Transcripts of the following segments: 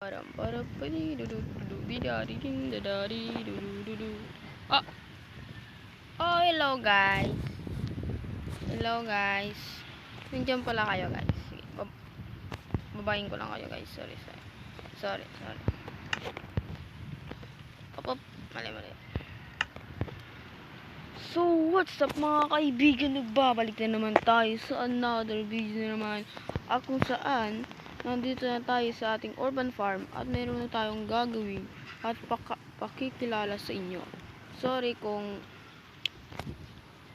Param para padi du du du bidari ding dadari du du du du. Oh, oh, hello guys. Hello guys. Nandiyan pala kayo guys. Sige, babayin ko lang kayo guys. Sorry. Op, mali. So, what's up mga kaibigan? Nagbabalik na naman tayo sa another video na naman. At kung saan, nandito na tayo sa ating urban farm at meron na tayong gagawin at pakikilala sa inyo. Sorry kung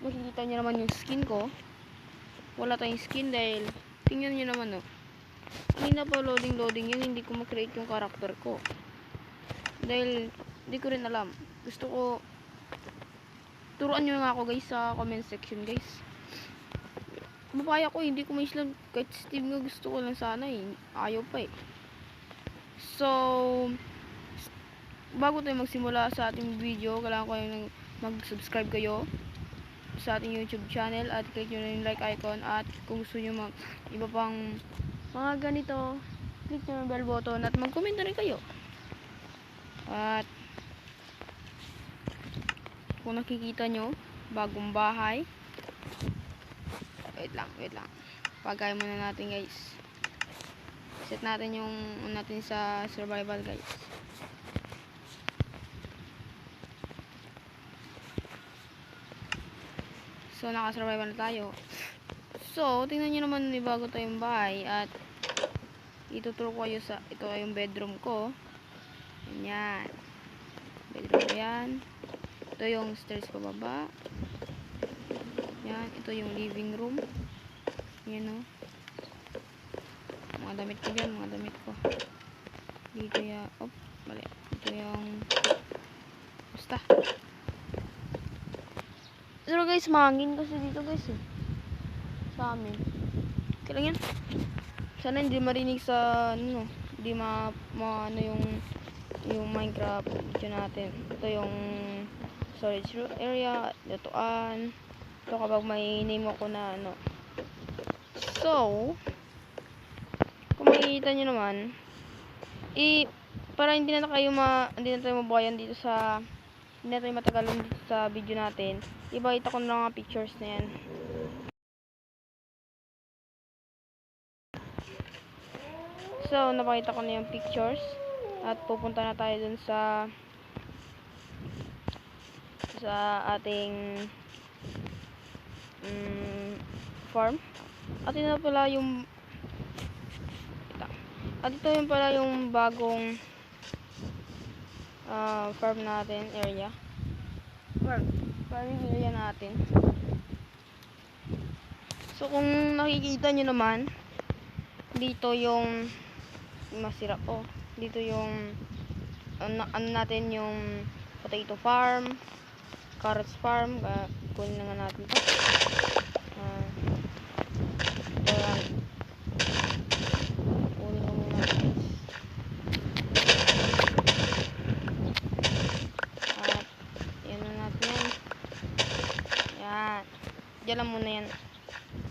makikita nyo naman yung skin ko. Wala tayong skin dahil tingnan nyo naman oh. Kanina pa loading yun, hindi ko makreate yung karakter ko. Dahil, hindi ko rin alam. Gusto ko turuan nyo nga ako guys sa comment section guys. Mapaya ko, hindi ko ma-islam. Kahit Steve nga gusto ko lang sana eh. Ayaw pa eh. So, bago tayo magsimula sa ating video, kailangan ko yung mag-subscribe kayo sa ating YouTube channel at click nyo na yung like icon. At kung gusto nyo iba pang mga ganito, click nyo yung bell button at mag-comment na rin kayo. At kung nakikita nyo, bagong bahay. Wait lang. Pagay muna natin guys. Set natin yung natin sa survival guys. So, naka-survival na tayo. So, tingnan nyo naman may bago tayong bahay at ituturo ko kayo sa ito ay yung bedroom ko. Yan. Bedroom ko yan. Ito yung stairs pababa. Yan. Ito yung living room. Yan o. Mga damit ko dyan. Dito ya. Oh, mali. Ito yung basta. Pero guys, mahangin kasi dito guys eh. Sa amin. Kailan yan? Sana hindi marinig sa ano. Hindi ano yung Minecraft video natin. Ito yung storage area, lutuan. Ito kapag may name ako na ano. So, kung makikita nyo naman, para hindi na tayo mabayan dito sa, hindi na tayo matagalan dito sa video natin, ipakita ko na mga pictures na yan. So, napakita ko na yung pictures at pupunta na tayo dun sa ating farm. At ito pala yung bagong farm natin area. Farming area natin. So kung nakikita nyo naman, dito yung masira po. Dito yung ano natin yung potato farm, carrots farm. Kunin na nga natin ito. Kunin ko muna natin. At yan na natin yan. Yan. Diyan lang muna yan.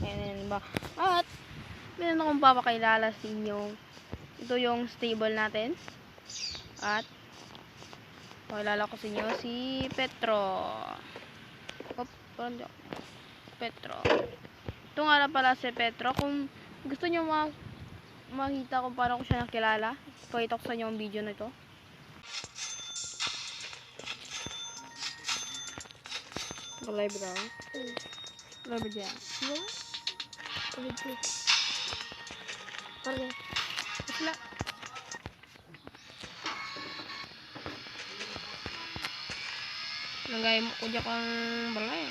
Ayan ba. At meron akong papakilala sa inyo. Ito yung stable natin. At pakilala ko sa inyo si Petro. Petro. Ito nga pala si Petro. Kung gusto nyo makita kung paano ko siya nakilala, pakita ko sa inyo ang video na ito. Live daw. Live dyan. Parang wala. Nagay mo ko dyan kang balay.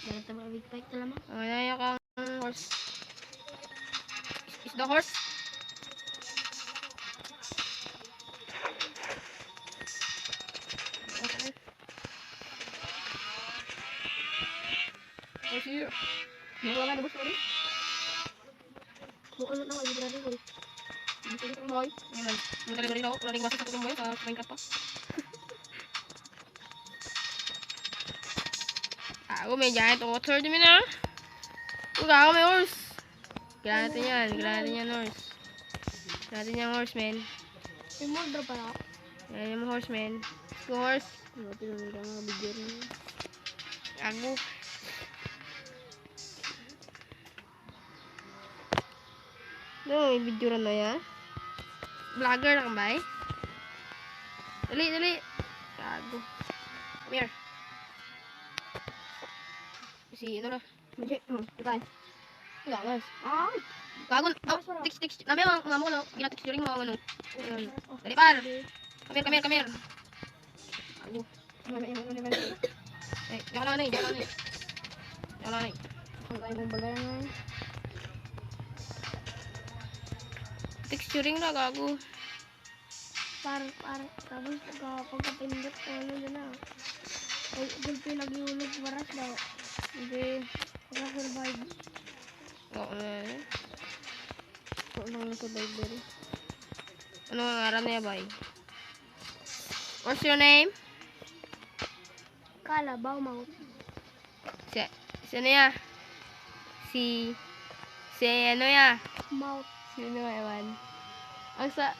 Jangan tambah big bike na lamang. Nagay kang horse. Is the horse? Horse here. Wala na ba sorry? Bukan na ako ibrado ko. Dito yung boy. Ngayon, magkalibre rin ako. Wala rin basa sa tutong boy. Sa Minecraft pa. Ako may giant water di na. Huwag ako may horse. Kailangan natin yan. Kailangan natin yan horse. Kailangan natin yan horse, man. May moldra pala. Kailangan mo horse, man. Let's go horse. Pinunod ang mga video rin. Ako. No, may video rin na yan. Vlogger lang ba eh? Dali, dali. Gago. Come here. Si, ano na? Hindi. Ikain. Gagas. Ay! Gago. Oh, text. Nabi ang mga mo, no? Gina-texturing mo, ano? Dali, par. Come here. Gago. Eh, diyan ka lang, Ang kaya mong balay na. Texturing na, gago. Tapos pagkapindot ko ano dyan na. Gulpi naghihulog waras daw. Hindi. Pagka-survive. Oo, Oo lang sa Bible. Ano ang ngaran niya, bay? What's your name? Kalabaw mouth. Si ano ya? Si ano ya? Mouth. Sino ewan? Ang sa...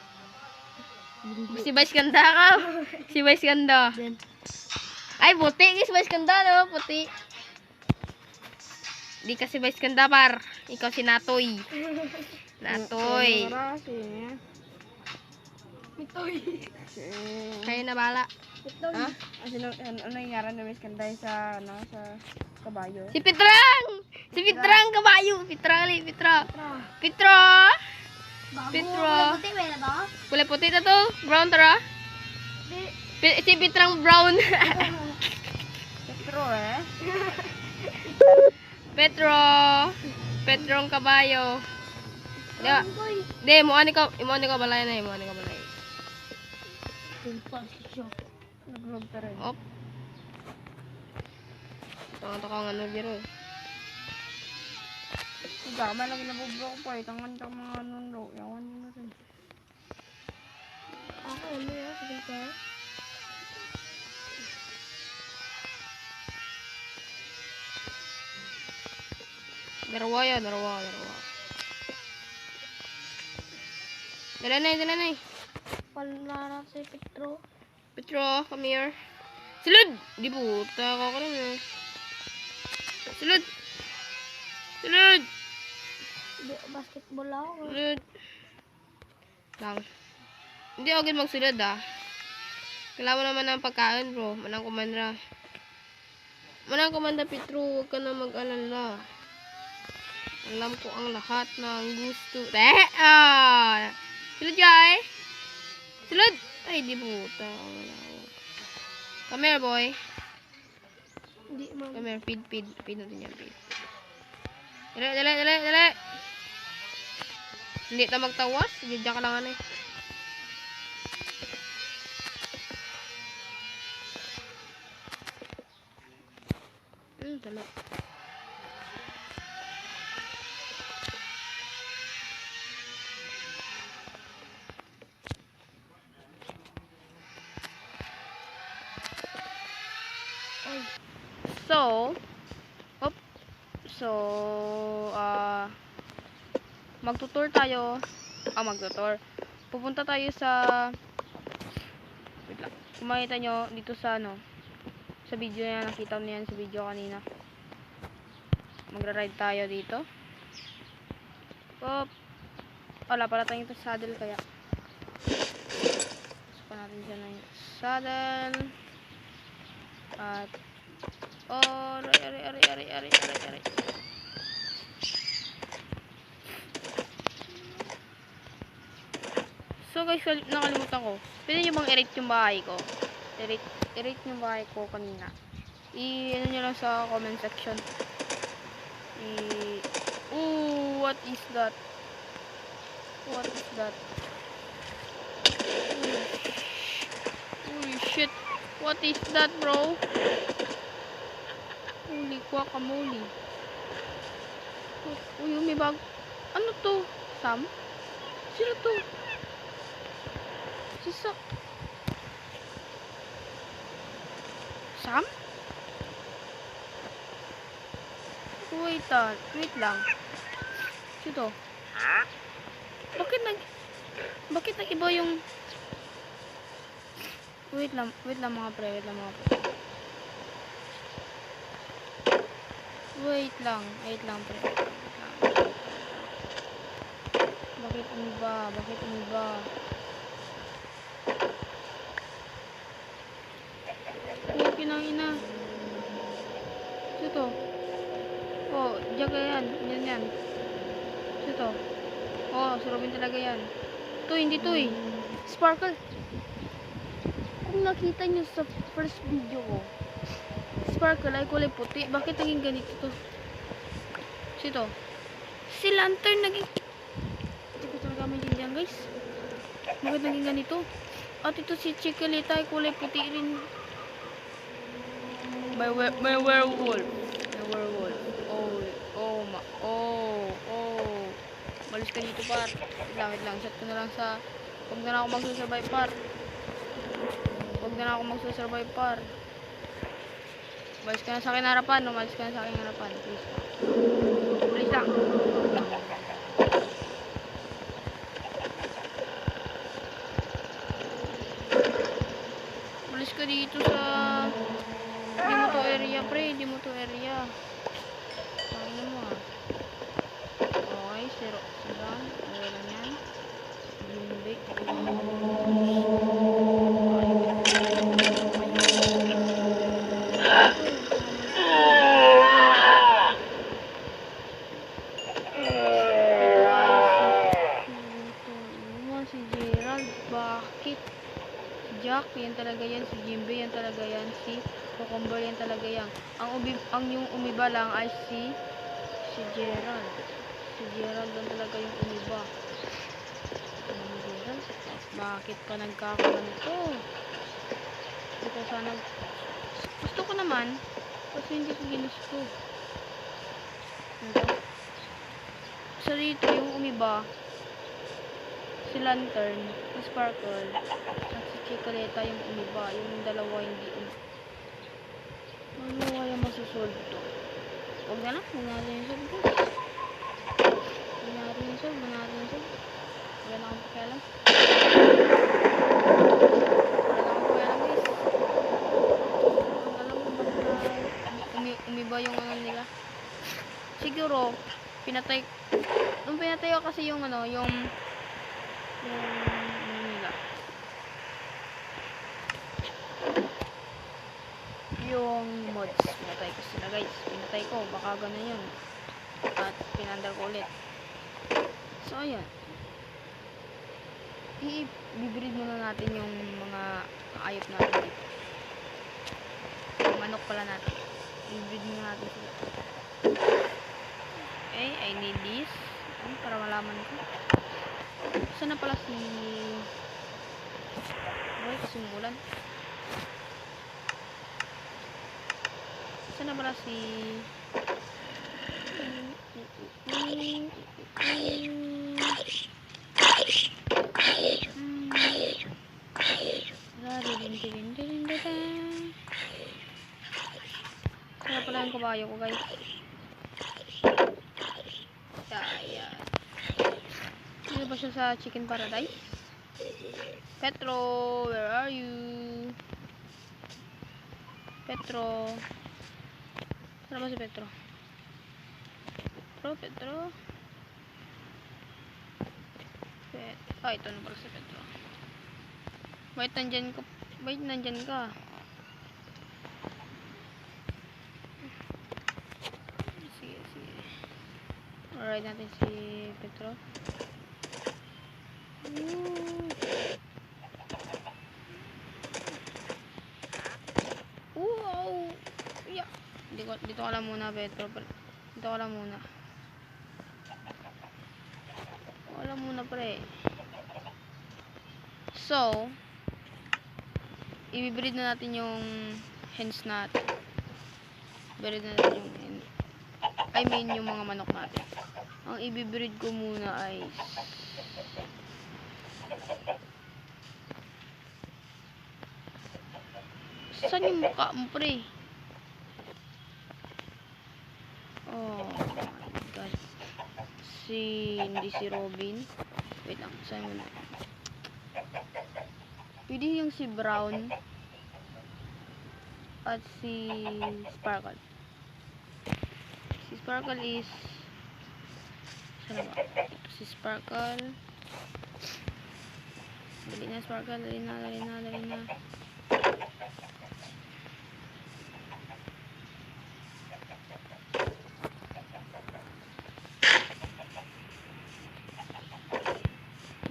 Si Vice Ganda ka. Si Vice Ganda. Then, Ay, puti. Si Vice Ganda, no? Puti. Di kasi Vice Ganda, par. Ikaw si Natoy. Natoy. Itoy. Kayo na bala. Itoy. Ha? Ano yung ngaran na Miss Kanday sa kabayo? Si Pitrang! Si Pitrang kabayo! Pitra. Pitro! Petro. Puti ba na to? Kulay puti na to. Brown tara. Si Pitrang brown. Petro eh. Petrong kabayo. Di, muani ka balay na balay. Naglog ka rin. Op. Tangan ka nga biro. Gama lagi nabubro ko eh. Tangan ka mga nuno. Yawan nyo na rin. Ako ano yan? Sige ka. Darawa. Dala na. Palara si Petro. Petro, come here. Sulod! Di buta ka rin eh. Sulod! Basketball ako. Sulod! Lang. Hindi ako agad magsulod ah. Kailangan mo naman ng pagkain bro. Manang komanda Petro. Huwag ka na mag-alala. Alam ko ang lahat ng gusto. Sulod jay! Sulod! Ay, di buta. Come here, boy. Hindi man. Come here, feed. Feed natin yan, feed. Dali. Hindi ta magtawas. Diyan ka lang eh. Dala. Magtutour tayo. Pupunta tayo sa wait lang. Kung makita nyo dito sa sa video na nakita niyo yan sa video kanina. Magra-ride tayo dito. Wala pala tayong saddle kaya. Sukan natin dyan na yung saddle. At aray. So guys, nakalimutan ko. Pwede nyo bang i-rate yung bahay ko? I-rate yung bahay ko kanina. I-ano nyo lang sa comment section. What is that? Holy shit. What is that, bro? Holy guacamole. Uy, may bag. Ano to? Sam? Sino to? Si Sam? Wait lang. Ito. Bakit nag-iba yung... Wait lang mga pre. Wait lang pre. Bakit umiba? Okay nang ina. Ito. Oh, jaga yan. Yan. Ito. Oh, si Robin talaga yan. Ito, hindi to eh. Sparkle. Kung nakita nyo sa first video ko, Sparkle ay kulay puti. Bakit naging ganito to? Ito. Si Lantern naging... Hindi ko talaga maintindihan guys. Bakit naging ganito? At ito si Chiquilita ay kulay puti rin. May werewolf. Oh. Malis ka dito par. Wait lang. Shot ko na lang sa... Huwag na ako magsusurvive par. Malis ka na sa akin harapan. Please lang. Malis ka dito sa... Hindi mo to area. Ano mo ah. Okay, zero. Wala lang yan. Big. Si Gerald, bakit? Si Jack, yan talaga yan. Si Jimbe, yan talaga yan. Si Cucumber, yan talaga yan. Ang yung umiba lang ay si Gerald. Si Gerald lang talaga yung umiba. Gerald, bakit ka nagkakaroon nito? Ito sana... Gusto ko naman, kasi hindi ko ginusto. So dito yung umiba, si Lantern, si Sparkle, at si Chicoleta yung umiba. Yung dalawa hindi umiba. Ano kaya masusolve to? Huwag na lang, huwag natin yung solve guys. Huwag natin yung solve. Wala na akong pakialam. Guys. Huwag na lang kung bakit umiba yung ano nila. Siguro, nung pinatay ko kasi yung ano nila. Yung mods, pinatay ko sila guys. Baka ganun yun. At pinandar ko ulit. So ayan, i-breed muna natin yung mga ayop natin dito. Yung manok pala natin, i-breed muna natin sila. Okay, I need this para malaman ko. Saan na pala si... Okay, kasi umulan. Saan na pala si... Saan na pala yung kabayo ko guys? Ayan. Ano ba siya sa Chicken Paradise? Petro, where are you? Petro. Saan ba si Petro? Petro. Ito na pala si Petro. Wait, nandyan ka. Sige. Alright natin si Petro. Wow! Yeah. Dito ka lang muna, Petro. Dito ka lang muna. Wala muna, pre. So, i-breed na natin yung hens natin. Breed na natin yung hens. I mean, yung mga manok natin. Ang i-breed ko muna ay... Saan yung mukha mo, pre? Oh my god. Hindi si Robin. Wait lang, saan mo na. Pwede yung si Brown at si Sparkle. Si Sparkle is saan ba? Ito si Sparkle. Dali na Sparkle, dali na.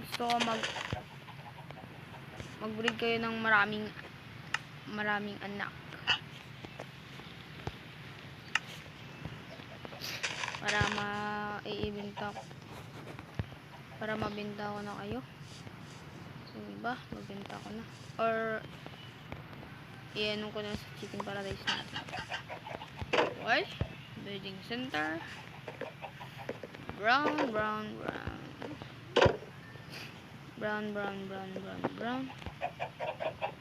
Gusto ko mag-breed kayo ng maraming anak. Para para mabenta ko na kayo. So, iba, mabenta ko na. Or, ianong ko na sa chicken paradise natin. Okay? Building center. Brown.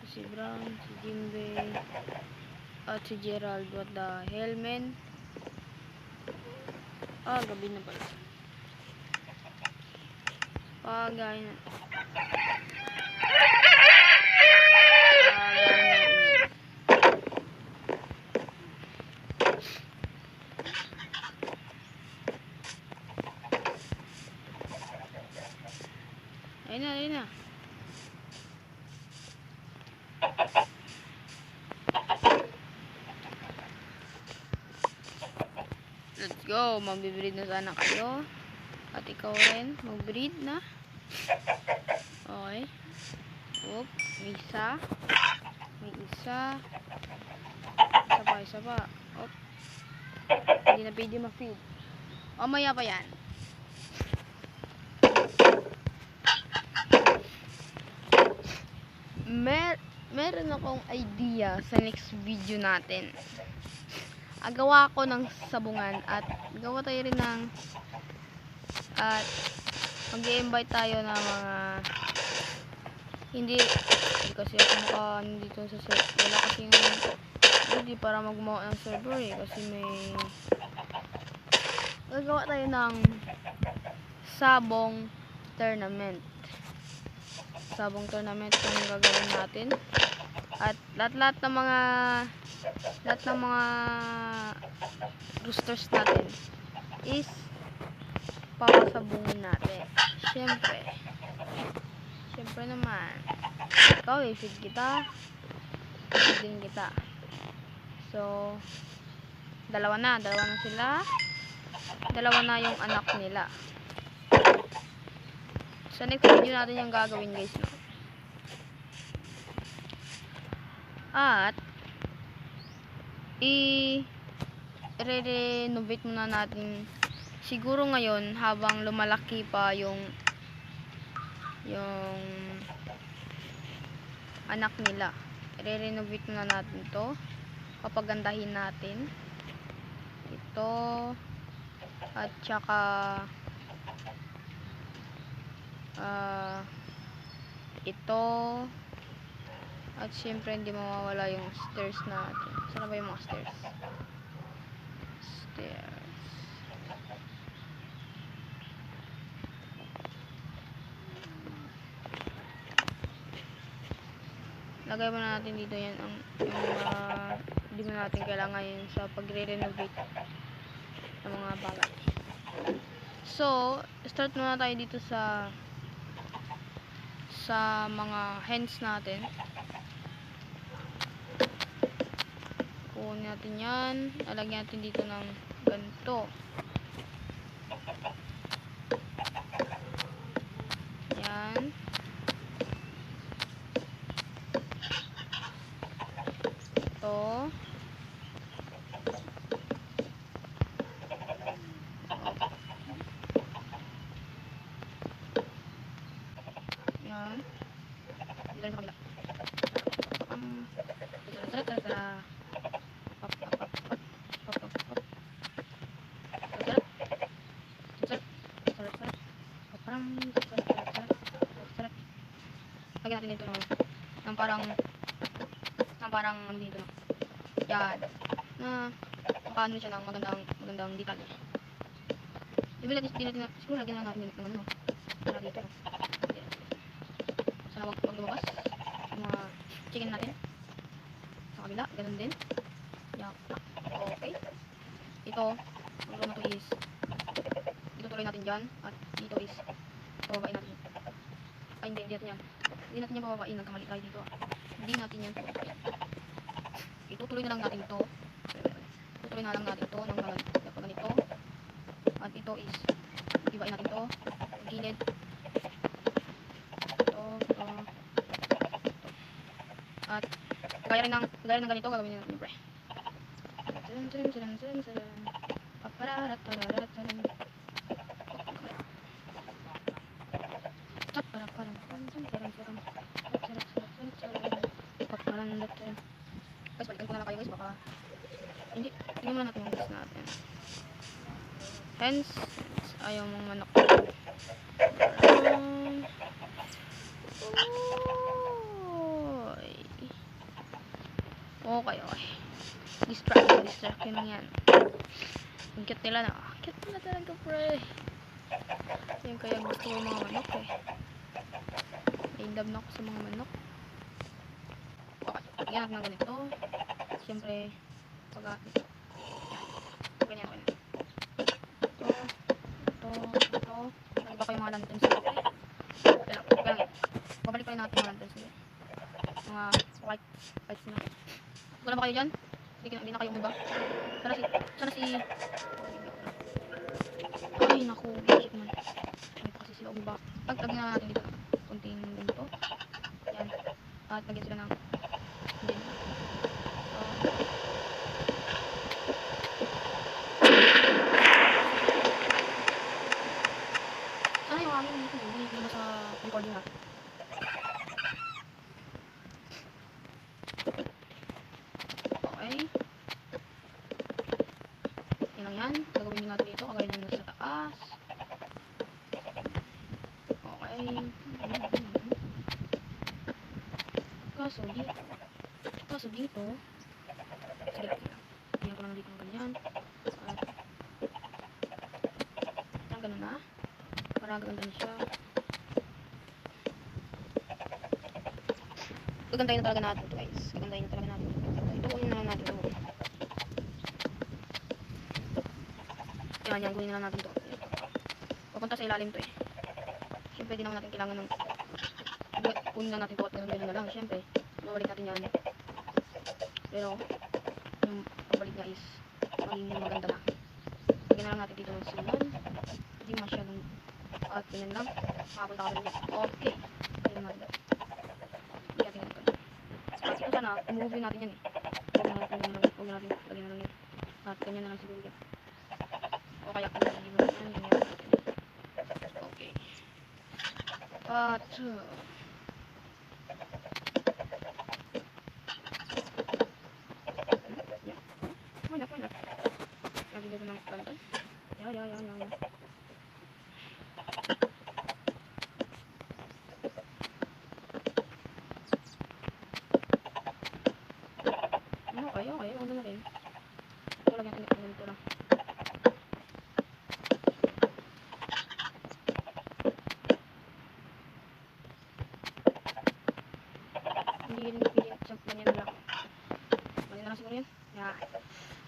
Si Brown, si Jimbei, at si Gerald. What the hell, man? Gabi na pala. Pagay na. Ayun na. Let's go. Magbibreed na sana kayo. At ikaw rin. Magbreed na. Okay. Oop. May isa. Isa pa. Oop. Hindi na pwede ma-feed. Mamaya pa yan. Meron akong idea sa next video natin. Gawa ko ng sabungan at gawa tayo rin ng at mag-i-invite tayo ng mga hindi kasi ako dito sa server. Wala kasing hindi para magmawa ng server kasi may gagawa tayo ng sabong tournament yung gagawin natin. At lahat ng mga roosters natin is papasabungin natin. Siyempre naman ikaw i-feed kita, feed din kita. So dalawa na sila, dalawa na yung anak nila. Sa next video natin yung gagawin, guys, no? At i-renovate muna natin siguro ngayon habang lumalaki pa yung anak nila. I-renovate muna natin to, papagandahin natin ito at saka ito. At syempre hindi mawawala yung stairs natin. Saan ba yung mga stairs? Lagay mo na natin dito yan hindi mo natin kailangan yun sa pagre-renovate ng mga bagay. So, start muna tayo dito sa mga hens natin. Kunin natin yan. Lalagyan natin dito ng ganito. Yan. Ito. Yan. Dito sa kabila. Lagyan natin dito ng parang ano dito. Yan. Na paano siya ng magandang magandang detalye. Siguro lagyan lang natin ng ano, para dito. Sana wag lumabas yung mga chicken natin. Sa kabila, ganun din. Yan. Okay. Ito, ang na to is itutuloy natin dyan. At dito is pababain natin. Ay, hindi natin yan. Hindi natin yan pababain. Nagkamali tayo dito. Hindi natin yan pababain. Itutuloy na lang natin ito. Tutuloy na lang natin ito ng ganito. At ito is ibain natin ito. Gilid. Ito. At gaya rin ng ganito gagawin natin pre. Guys, balikan ko na lang kayo guys, baka hindi muna natin yung guys natin. Hence, ayaw mong manok. Okay. Distract yun lang yan. Ang cute nila na. Cute nila talaga, pre. Yan kaya gusto ko yung mga manok eh. In love na ako sa mga manok. Okay, yan natin ng ganito. Siyempre, pag ganyan. Ito. Nagba ko yung mga lanterns nila. Kaya yan. Babalik pa rin natin yung mga lanterns nila. Mga lights nila. Wala ba kayo dyan? Hindi na kayo umiba. Sana si... Ay, naku. Shit man. Hindi pa kasi sila umiba. Lagyan na natin dito. Kunting ganito. Yan. At lagyan sila ng... Sana yung aming hindi ba sa recording natin. Okay. Yan lang yan. Gagawin nyo natin dito. Kagaya nyo sa taas. Okay. Kaso dito. Sige. Tingnan ko lang dito ng ganyan. At ganun na. Para gaganda na siya. Gagandahin na talaga natin ito guys. Gagandahin na talaga natin. Ito kunin na lang natin ito. Yan, kunin na lang natin ito. Papunta sa ilalim ito eh. Siyempre di naman natin kailangan ng kunin na natin ito at ganun na lang. Siyempre, mabalik natin yan. Pero, yung pabalik niya is maging maganda na. Lagyan na lang natin dito ng silan. Hindi masyadong at ganyan lang. Makapunta ka rin yan. Okay. Lagyan natin ito. At ito sana, i-move natin yan eh. Huwag natin lagyan na lang yan. At ganyan na lang siguro yan. O kaya kung hindi mo yan, ganyan natin. Okay. At, wala. Lagi dito ng plantan. Yan. Okay. Huwag na rin. Ito lang yung ganito lang. Hindi rin napilit sa ganyan lang. Ganyan lang siguro yun. Yan.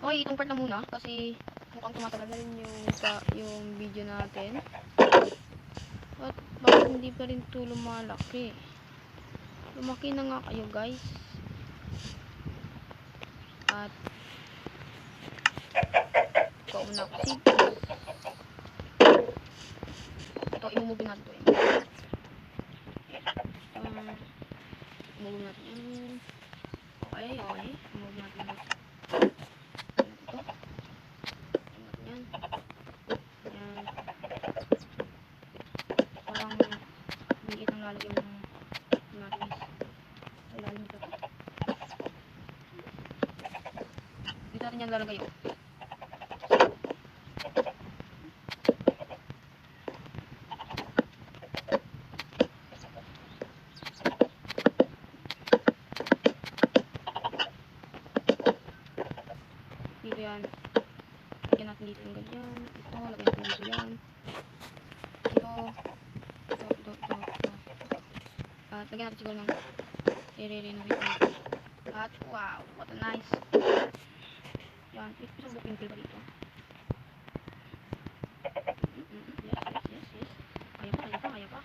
Okay, itong part lang muna kasi mukhang tumatagal na rin yung video natin. At bakit hindi pa rin ito lumalaki? Lumaki na nga kayo guys. At kauna ako ito, imumove natin ito imove natin yan. Okay, imove natin ito. Yan. Parang biit ang lalagyan ng natin sa lalim ito. Dito natin yan lalagay oh. Dito yan. Lagyan natin lagyan natin siguro ng i-renovate natin. At wow, what a nice. Yan, isang booking feel ba dito? Yes. Kaya pa.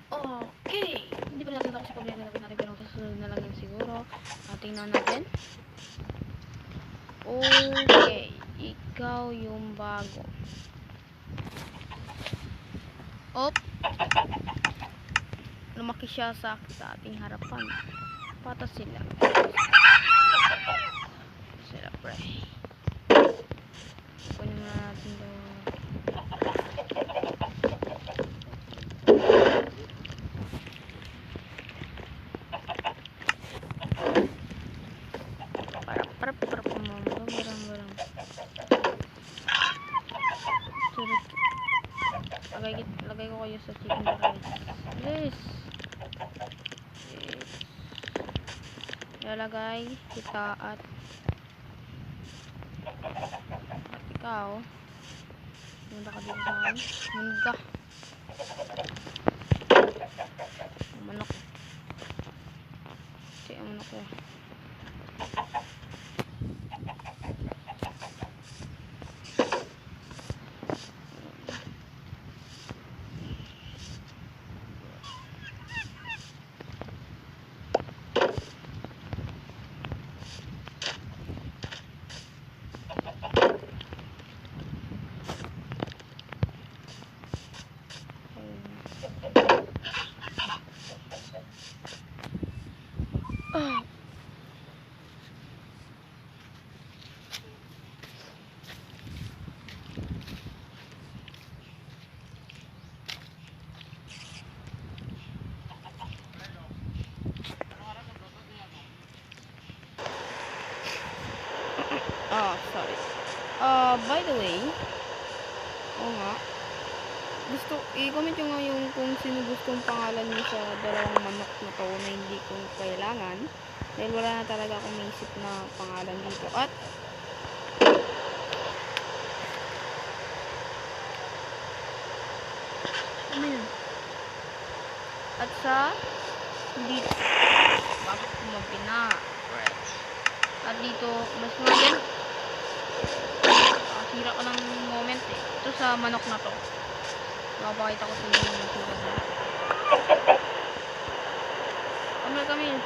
Okay. Hindi pa natin tapos sa pag-renovate natin, pero susunod na lang yun siguro. Tingnan natin. Okay. Ikaw yung bago. Op! Lumaki siya sa ating harapan. Patas sila. Pre. Kunin muna natin doon. Para barang. Lagay ko kayo sa chicken rice. Yes. Lalagay kita at ikaw. Munda ka dito sa akin. Munda. Manok. Kasi ang manok ko. Sorry. By the way, nga, i-comment nyo nga yung kung sino gustong pangalan nyo sa dalawang manok na to na hindi ko kailangan. Dahil wala na talaga akong naisip na pangalan dito. At sa dito bakit kumapina? At dito mas natin sira ko ng moment eh. Ito sa manok na to. Mapapakita ko sa inyo yung sugat na. Kamil.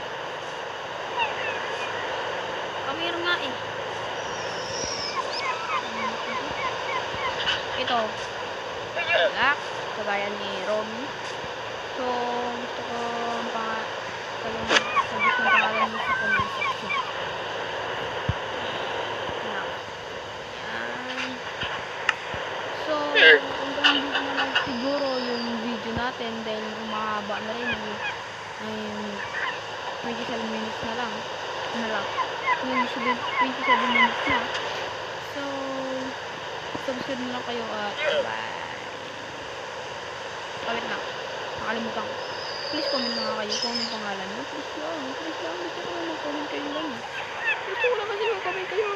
Kamil nga eh. Ito. Black. Kagaya ni Romy. So, gusto ko kayong mag-suggest ng pangalan mo sa comment section. Hanggang dito na lang siguro yung video natin dahil mahaba na rin ay 27 minutes na lang yung 27 minutes na. So subscribe na lang kayo at bye. Wait na, nakalimutan ko, please comment na nga kayo kung anong pangalan mo. Please lang gusto ko lang mag-comment kayo lang. Gusto ko lang kasi mag-comment kayo.